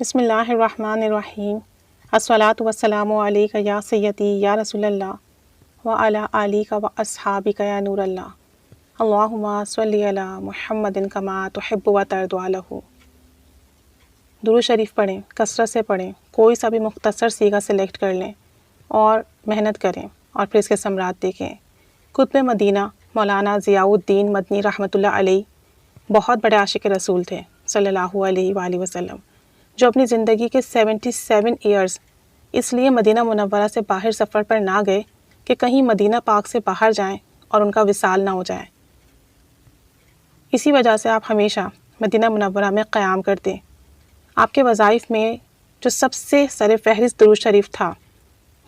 بسم اللہ الرحمن الرحیم، الصلاۃ والسلام علیک یا سیدی یا رسول اللہ وعلی آلک و اصحابک یا نور اللہ، اللہم صلی علی محمد کما تحب و ترضی عنہ۔ درود شریف پڑھیں، کثرت سے پڑھیں، کوئی سا بھی مختصر صیغہ سلیکٹ کر لیں اور محنت کریں اور پھر اس کے ثمرات دیکھیں۔ قطب مدینہ مولانا ضیاء الدین مدنی رحمۃ اللہ علیہ بہت بڑے عاشق رسول تھے صلی اللہ علیہ وآلہ وسلم، جو اپنی زندگی کے 77 ایئرز اس لیے مدینہ منورہ سے باہر سفر پر نہ گئے کہ کہیں مدینہ پاک سے باہر جائیں اور ان کا وصال نہ ہو جائے۔ اسی وجہ سے آپ ہمیشہ مدینہ منورہ میں قیام کرتے۔ آپ کے وظائف میں جو سب سے سر فہرست درود شریف تھا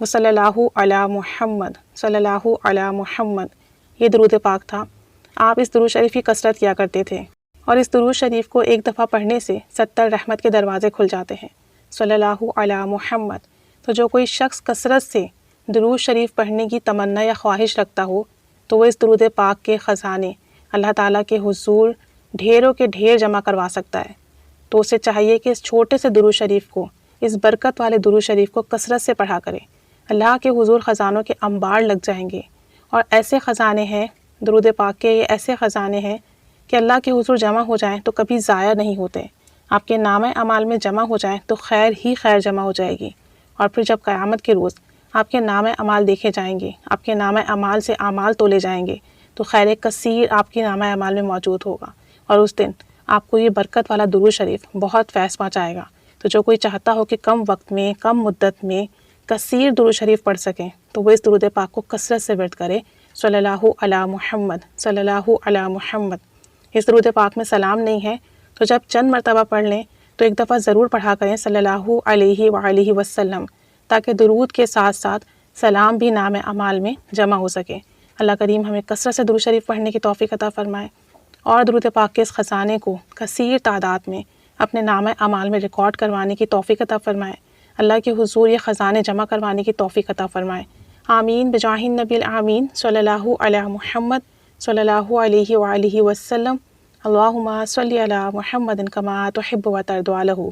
وہ صلی اللہ علی محمد، صلی اللہ علی محمد، یہ درود پاک تھا۔ آپ اس درود شریف کی کثرت کیا کرتے تھے اور اس درود شریف کو ایک دفعہ پڑھنے سے 70 رحمت کے دروازے کھل جاتے ہیں، صلی اللہ علی محمد۔ تو جو کوئی شخص کثرت سے درود شریف پڑھنے کی تمنا یا خواہش رکھتا ہو تو وہ اس درود پاک کے خزانے اللہ تعالیٰ کے حضور ڈھیروں کے ڈھیر جمع کروا سکتا ہے۔ تو اسے چاہیے کہ اس چھوٹے سے درود شریف کو، اس برکت والے درود شریف کو کثرت سے پڑھا کرے۔ اللہ کے حضور خزانوں کے انبار لگ جائیں گے، اور ایسے خزانے ہیں درود پاک کے، یہ ایسے خزانے ہیں کہ اللہ کے حضور جمع ہو جائیں تو کبھی ضائع نہیں ہوتے۔ آپ کے نامہ اعمال میں جمع ہو جائیں تو خیر ہی خیر جمع ہو جائے گی، اور پھر جب قیامت کے روز آپ کے نامہ اعمال دیکھے جائیں گے، آپ کے نامہ اعمال سے اعمال تولے جائیں گے تو خیر کثیر آپ کے نامہ اعمال میں موجود ہوگا، اور اس دن آپ کو یہ برکت والا درود شریف بہت فیض پہنچائے گا۔ تو جو کوئی چاہتا ہو کہ کم وقت میں، کم مدت میں کثیر درود شریف پڑھ سکیں تو وہ اس درود پاک کو کثرت سے ورد کرے، صلی اللہ علی محمد، صلی اللہ علی محمد۔ اس درود پاک میں سلام نہیں ہے تو جب چند مرتبہ پڑھ لیں تو ایک دفعہ ضرور پڑھا کریں صلی اللہ علیہ وآلہ وسلم، تاکہ درود کے ساتھ ساتھ سلام بھی نام اعمال میں جمع ہو سکے۔ اللہ کریم ہمیں کثرت سے درود شریف پڑھنے کی توفیق عطا فرمائے، اور درود پاک کے اس خزانے کو کثیر تعداد میں اپنے نام اعمال میں ریکارڈ کروانے کی توفیق عطا فرمائے۔ اللہ کے حضور یہ خزانے جمع کروانے کی توفیق عطا فرمائے۔ آمین بجاہ النبی الامین صلی اللہ علی محمد، صلی اللہ علیہ وآلہ وسلم۔ اللہم صلی علی محمد کما تحب و ترضی عنہ۔